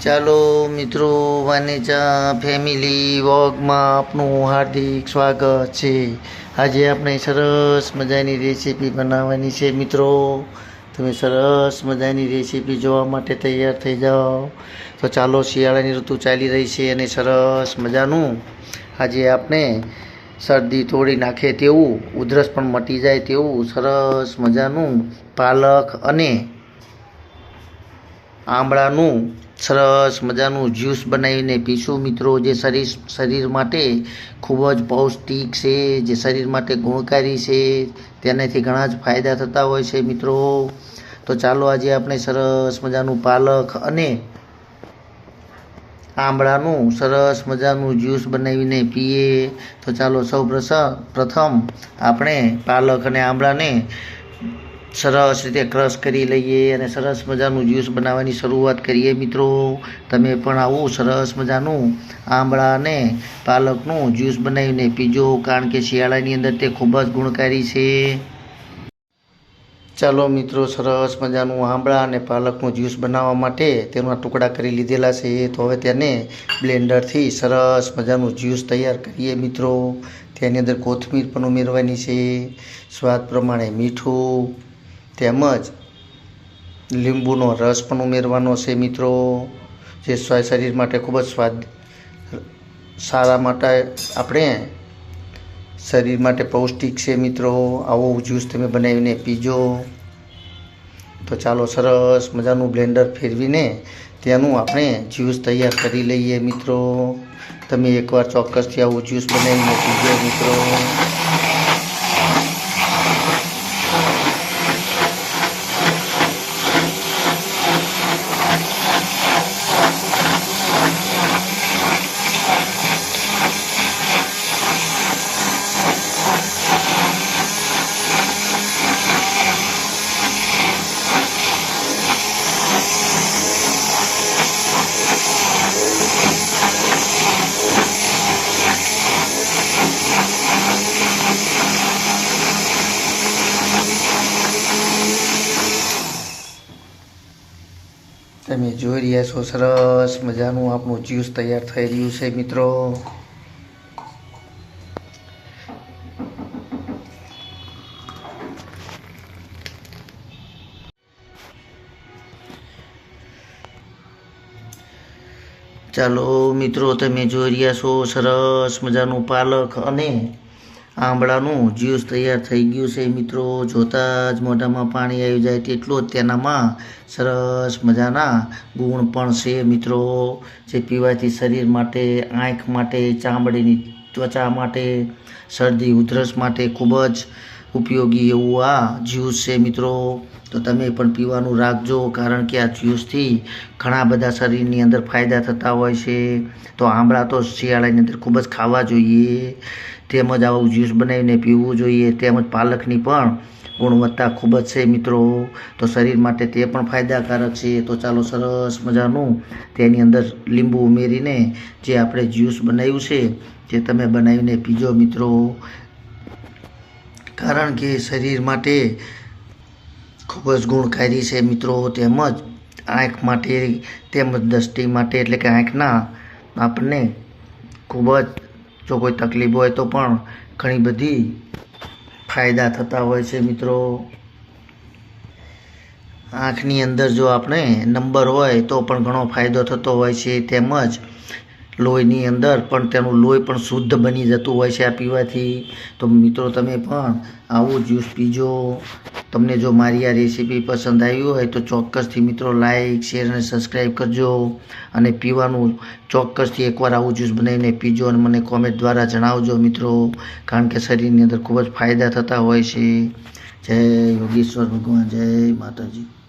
ચાલો મિત્રો, વાનેચા ફેમિલી વ્લોગમાં આપનું હાર્દિક સ્વાગત છે। આજે આપણે સરસ મજાની રેસીપી બનાવવાની છે મિત્રો। તમે સરસ મજાની રેસીપી જોવા માટે તૈયાર થઈ જાઓ। તો ચાલો, શિયાળાની ઋતુ ચાલી રહી છે અને સરસ મજાનું આજે આપણે શરદી તોડી નાખે તેવું, ઉધરસ પણ મટી જાય તેવું સરસ મજાનું પાલક અને આંબળાનું સરસ મજાનું જ્યુસ બનાવીને પીશું મિત્રો। જે શરીર માટે ખૂબ જ પૌષ્ટિક છે, જે શરીર માટે ગુણકારી છે, તેનાથી ઘણા જ ફાયદા થતા હોય છે મિત્રો। તો ચાલો આજે આપણે સરસ મજાનું પાલક અને આંબળાનું સરસ મજાનું જ્યુસ બનાવીને પીએ। તો ચાલો પ્રથમ આપણે પાલક અને આંબળાને સરસ રીતે ક્રશ કરી લઈએ અને સરસ મજાનું જ્યુસ બનાવવાની શરૂઆત કરીએ મિત્રો। તમે પણ આવું સરસ મજાનું આંબળા અને પાલકનું જ્યુસ બનાવીને પીજો, કારણ કે શિયાળાની અંદર તે ખૂબ જ ગુણકારી છે। ચાલો મિત્રો, સરસ મજાનું આંબળા અને પાલકનું જ્યુસ બનાવવા માટે તેના ટુકડા કરી લીધેલા છે। તો હવે તેને બ્લેન્ડરથી સરસ મજાનું જ્યુસ તૈયાર કરીએ મિત્રો। તેની અંદર કોથમીર પણ ઉમેરવાની છે, સ્વાદ પ્રમાણે મીઠું તેમજ લીંબુનો રસ પણ ઉમેરવાનો છે મિત્રો। જે શરીર માટે ખૂબ જ સારા માટે આપણે શરીર માટે પૌષ્ટિક છે મિત્રો। આવો જ્યુસ તમે બનાવીને પીજો। તો ચાલો સરસ મજાનું બ્લેન્ડર ફેરવીને તેનું આપણે જ્યુસ તૈયાર કરી લઈએ મિત્રો। તમે એકવાર ચોક્કસથી આવું જ્યુસ બનાવીને પીજો મિત્રો। તમે જોઈ રહ્યા છો, સરસ મજાનું આપણું જ્યુસ તૈયાર થઈ રહ્યું છે મિત્રો। ચાલો મિત્રો, તમે જોઈ રહ્યા છો, સરસ મજાનું પાલક અને આંબળાનું જ્યુસ તૈયાર થઈ ગયું છે મિત્રો। જોતાં જ મોઢામાં પાણી આવી જાય તેટલો જ તેનામાં સરસ મજાના ગુણ પણ છે મિત્રો। જે પીવાથી શરીર માટે, આંખ માટે, ચામડીની ત્વચા માટે, શરદી ઉધરસ માટે ખૂબ જ ઉપયોગી એવું આ જ્યુસ છે મિત્રો। તો તમે પણ પીવાનું રાખજો, કારણ કે આ જ્યુસથી ઘણા બધા શરીરની અંદર ફાયદા થતા હોય છે। તો આંબળા તો શિયાળાની અંદર ખૂબ જ ખાવા જોઈએ, તેમજ આવું જ્યુસ બનાવીને પીવું જોઈએ। તેમજ પાલકની પણ ગુણવત્તા ખૂબ જ છે મિત્રો। તો શરીર માટે તે પણ ફાયદાકારક છે। તો ચાલો સરસ મજાનું તેની અંદર લીંબુ ઉમેરીને જે આપણે જ્યુસ બનાવ્યું છે તે તમે બનાવીને પીજો મિત્રો। કારણ કે શરીર માટે ખૂબ જ ગુણકારી છે મિત્રો। તેમજ આંખ માટે તેમજ દૃષ્ટિ માટે, એટલે કે આંખના આપણને ખૂબ જ જો કોઈ તકલીફ હોય તો પણ ઘણી બધી ફાયદા થતા હોય છે મિત્રો। આંખની અંદર જો આપણે નંબર હોય તો પણ ઘણો ફાયદો થતો હોય છે। તેમજ લોહીની અંદર પણ તેનું લોહી પણ શુદ્ધ બની જતું હોય છે આ પીવાથી। તો મિત્રો, તમે પણ આવું જ્યુસ પીજો। તમને જો મારી આ રેસીપી પસંદ આવી હોય તો ચોક્કસથી મિત્રો લાઈક, શેર અને સબસ્ક્રાઈબ કરજો। અને પીવાનું ચોક્કસથી એકવાર આવું જ્યુસ બનાવીને પીજો અને મને કોમેન્ટ દ્વારા જણાવજો મિત્રો, કારણ કે શરીરની અંદર ખૂબ જ ફાયદા થતા હોય છે। જય યોગેશ્વર ભગવાન, જય માતાજી।